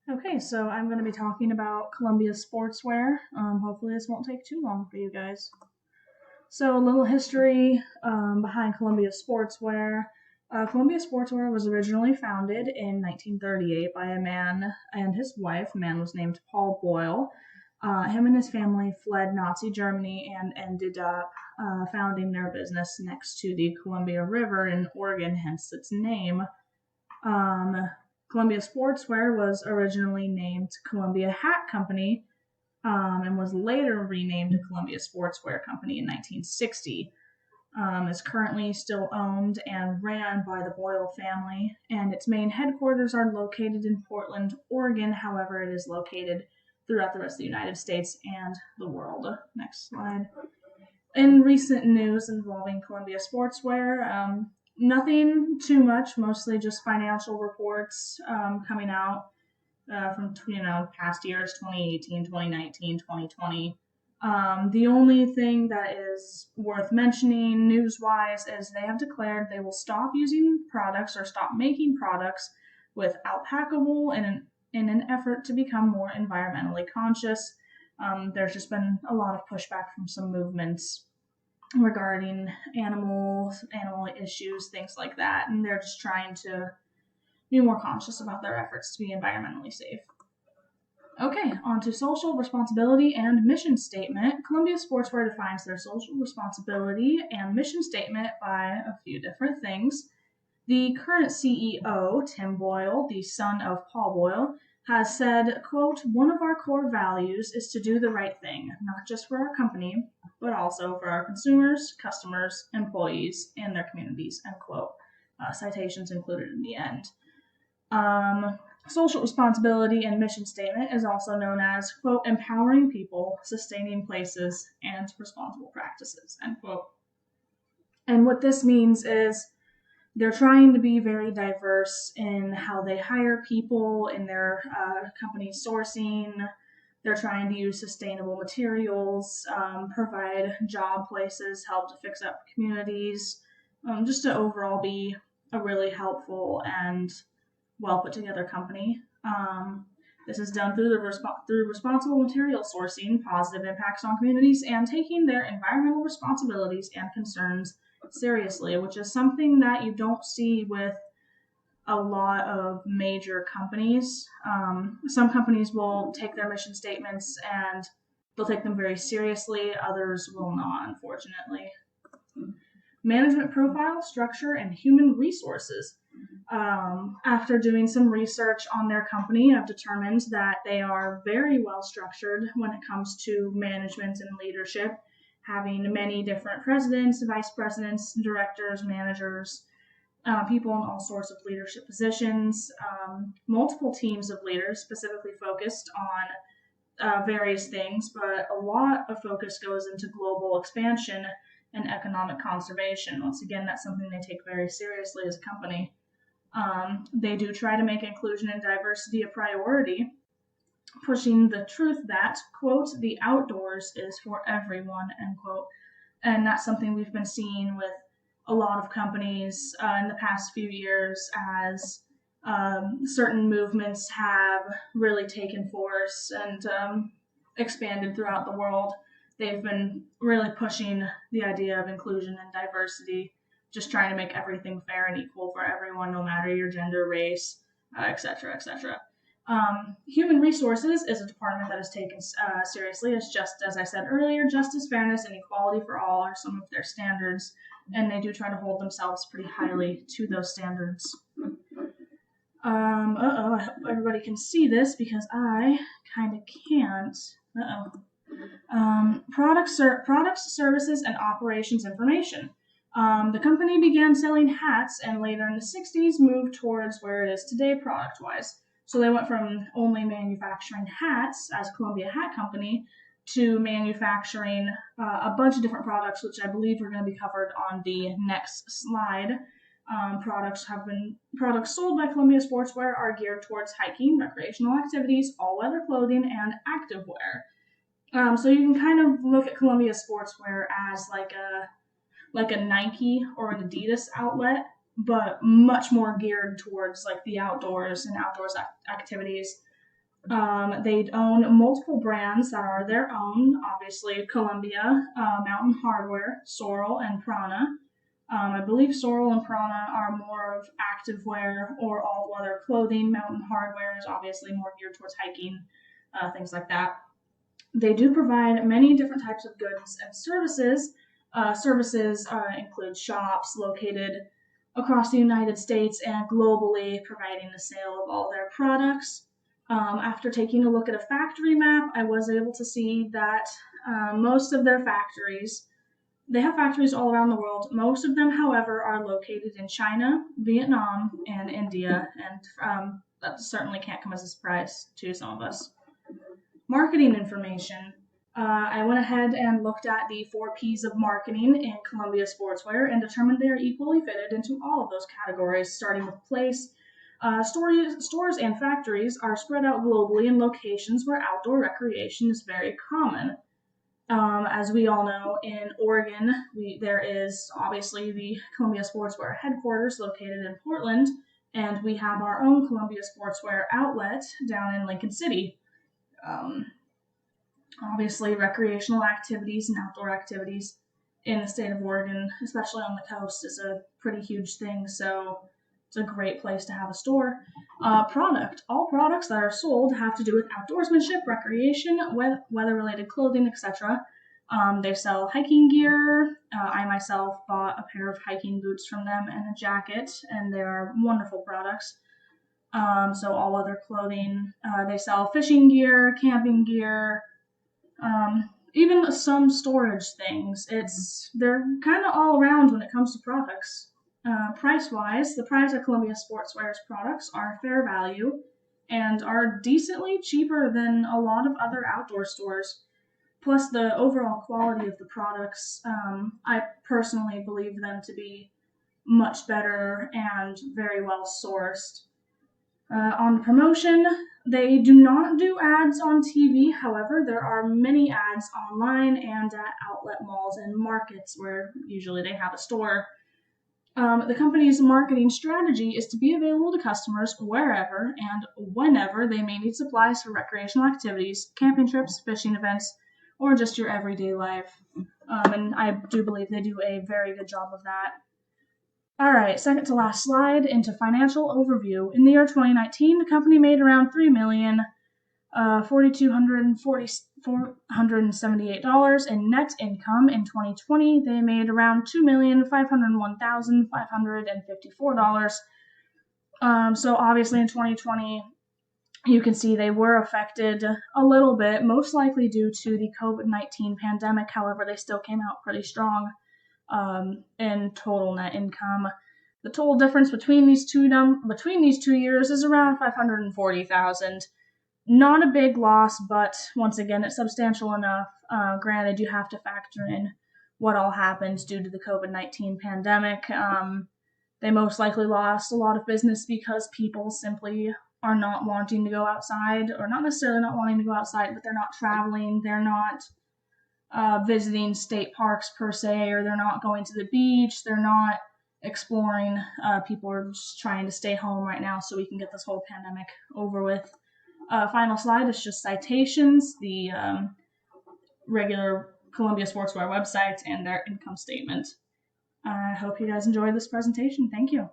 Okay, so I'm going to be talking about Columbia Sportswear. Hopefully, this won't take too long for you guys. So, a little history behind Columbia Sportswear. Columbia Sportswear was originally founded in 1938 by a man and his wife. The man was named Paul Boyle. Him and his family fled Nazi Germany and ended up founding their business next to the Columbia River in Oregon, hence its name. Um, Columbia Sportswear was originally named Columbia Hat Company and was later renamed to Columbia Sportswear Company in 1960. Is currently still owned and ran by the Boyle family, and its main headquarters are located in Portland, Oregon. However, it is located throughout the rest of the United States and the world. Next slide. In recent news involving Columbia Sportswear, nothing too much, mostly just financial reports coming out from past years, 2018, 2019, 2020. The only thing that is worth mentioning news-wise is they have declared they will stop using products or stop making products with alpaca wool in an effort to become more environmentally conscious. There's just been a lot of pushback from some movements regarding animal issues, things like that, and they're just trying to be more conscious about their efforts to be environmentally safe. Okay, on to social responsibility and mission statement. Columbia Sportswear defines their social responsibility and mission statement by a few different things. The current CEO, Tim Boyle, the son of Paul Boyle, has said, quote, "One of our core values is to do the right thing, not just for our company, but also for our consumers, customers, employees, and their communities," end quote. Citations included in the end. Social responsibility and mission statement is also known as, quote, "empowering people, sustaining places, and responsible practices," end quote. And what this means is they're trying to be very diverse in how they hire people in their company sourcing. They're trying to use sustainable materials, provide job places, help to fix up communities, just to overall be a really helpful and well put together company. This is done through through responsible material sourcing, positive impacts on communities, and taking their environmental responsibilities and concerns seriously, which is something that you don't see with a lot of major companies. Some companies will take their mission statements and they'll take them very seriously, others will not, unfortunately. Management profile, structure, and human resources. After doing some research on their company, I've determined that they are very well structured when it comes to management and leadership, having many different presidents, vice presidents, directors, managers, people in all sorts of leadership positions, multiple teams of leaders specifically focused on various things, but a lot of focus goes into global expansion and economic conservation. Once again, that's something they take very seriously as a company. They do try to make inclusion and diversity a priority, pushing the truth that, quote, "the outdoors is for everyone," end quote. And that's something we've been seeing with a lot of companies in the past few years as certain movements have really taken force and expanded throughout the world. They've been really pushing the idea of inclusion and diversity, just trying to make everything fair and equal for everyone, no matter your gender, race, etc., etc. Human resources is a department that is taken seriously. It's just, as I said earlier, justice, fairness, and equality for all are some of their standards, and they do try to hold themselves pretty highly to those standards. I hope everybody can see this because I kind of can't. Products, services, and operations information. The company began selling hats and later in the 60s moved towards where it is today product-wise. So they went from only manufacturing hats as Columbia Hat Company to manufacturing a bunch of different products, which I believe are going to be covered on the next slide. Products sold by Columbia Sportswear are geared towards hiking, recreational activities, all-weather clothing, and activewear. So you can kind of look at Columbia Sportswear as like a Nike or an Adidas outlet, but much more geared towards like the outdoors and outdoors activities. They own multiple brands that are their own, obviously Columbia, Mountain Hardwear, Sorel, and Prana. I believe Sorel and Prana are more of activewear or all-weather clothing. Mountain Hardwear is obviously more geared towards hiking, things like that. They do provide many different types of goods and services. Services include shops located across the United States and globally, providing the sale of all their products. After taking a look at a factory map, I was able to see that most of their factories, they have factories all around the world. Most of them, however, are located in China, Vietnam, and India, and that certainly can't come as a surprise to some of us. Marketing information. I went ahead and looked at the 4 P's of marketing in Columbia Sportswear and determined they are equally fitted into all of those categories, starting with place. Stores and factories are spread out globally in locations where outdoor recreation is very common. As we all know, in Oregon, there is obviously the Columbia Sportswear headquarters located in Portland, and we have our own Columbia Sportswear outlet down in Lincoln City. Obviously, recreational activities and outdoor activities in the state of Oregon, especially on the coast, is a pretty huge thing, so it's a great place to have a store. Product. All products that are sold have to do with outdoorsmanship, recreation, weather-related clothing, etc. They sell hiking gear. I myself bought a pair of hiking boots from them and a jacket, and they are wonderful products. So all other clothing. They sell fishing gear, camping gear, even some storage things. They're kind of all around when it comes to products. Price-wise, the price of Columbia Sportswear's products are fair value and are decently cheaper than a lot of other outdoor stores. Plus, the overall quality of the products, I personally believe them to be much better and very well sourced. On promotion, they do not do ads on TV. However, there are many ads online and at outlet malls and markets where usually they have a store. The company's marketing strategy is to be available to customers wherever and whenever they may need supplies for recreational activities, camping trips, fishing events, or just your everyday life. And I do believe they do a very good job of that. All right, second to last slide into financial overview. In the year 2019, the company made around $3,478 in net income. In 2020, they made around $2,501,554. So obviously in 2020, you can see they were affected a little bit, most likely due to the COVID-19 pandemic. However, they still came out pretty strong in total net income. The total difference between these two years is around $540,000. Not a big loss, but once again, it's substantial enough. Granted, you have to factor in what all happened due to the COVID-19 pandemic. They most likely lost a lot of business because people simply are not wanting to go outside, or not necessarily not wanting to go outside, but they're not traveling, they're not visiting state parks per se, or they're not going to the beach, they're not exploring. People are just trying to stay home right now so we can get this whole pandemic over with. Final slide is just Citations, the regular Columbia Sportswear website, and their income statement. I hope you guys enjoyed this presentation. Thank you.